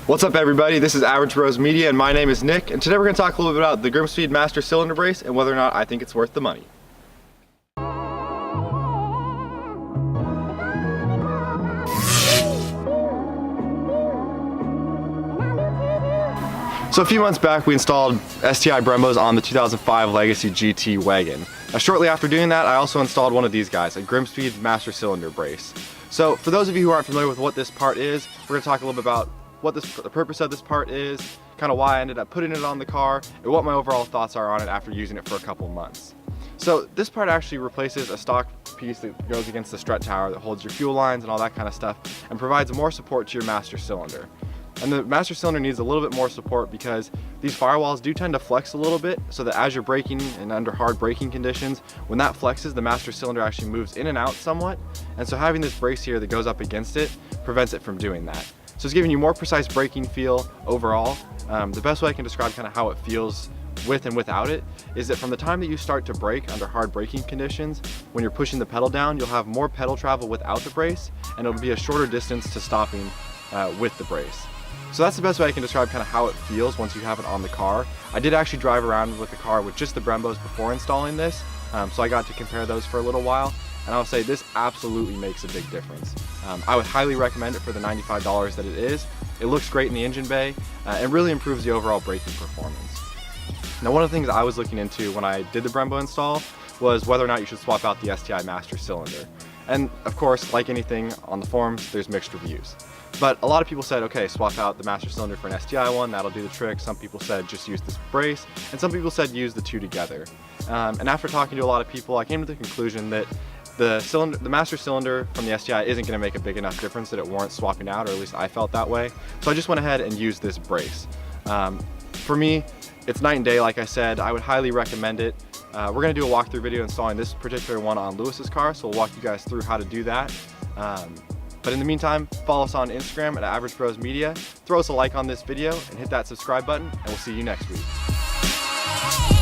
What's up everybody, this is Average Bros Media and my name is Nick, and today we're going to talk a little bit about the Grimspeed Master Cylinder Brace and whether or not I think it's worth the money. So a few months back we installed STI Brembos on the 2005 Legacy GT wagon. Shortly after doing that I also installed one of these guys, a Grimspeed Master Cylinder Brace. So for those of you who aren't familiar with what this part is, we're going to talk a little bit about what the purpose of this part is, kind of why I ended up putting it on the car, and what my overall thoughts are on it after using it for a couple months. So this part actually replaces a stock piece that goes against the strut tower that holds your fuel lines and all that kind of stuff, and provides more support to your master cylinder. And the master cylinder needs a little bit more support because these firewalls do tend to flex a little bit, so that as you're braking and under hard braking conditions, when that flexes, the master cylinder actually moves in and out somewhat. And so having this brace here that goes up against it prevents it from doing that. So it's giving you more precise braking feel overall. The best way I can describe kind of how it feels with and without it is that from the time that you start to brake under hard braking conditions, when you're pushing the pedal down, you'll have more pedal travel without the brace, and it'll be a shorter distance to stopping with the brace. So that's the best way I can describe kind of how it feels once you have it on the car. I did actually drive around with the car with just the Brembos before installing this, so I got to compare those for a little while, and I'll say this absolutely makes a big difference. I would highly recommend it for the $95 that it is. It looks great in the engine bay, and really improves the overall braking performance. Now, one of the things I was looking into when I did the Brembo install was whether or not you should swap out the STI Master Cylinder. And of course, like anything on the forums, there's mixed reviews. But a lot of people said, okay, swap out the Master Cylinder for an STI one, that'll do the trick. Some people said just use this brace, and some people said use the two together. And after talking to a lot of people, I came to the conclusion that the Master Cylinder from the STI isn't going to make a big enough difference that it warrants swapping out, or at least I felt that way. So I just went ahead and used this brace. For me, it's night and day, like I said. I would highly recommend it. We're going to do a walkthrough video installing this particular one on Lewis's car, so we'll walk you guys through how to do that. But in the meantime, follow us on Instagram at Average Bros Media, throw us a like on this video, and hit that subscribe button, and we'll see you next week.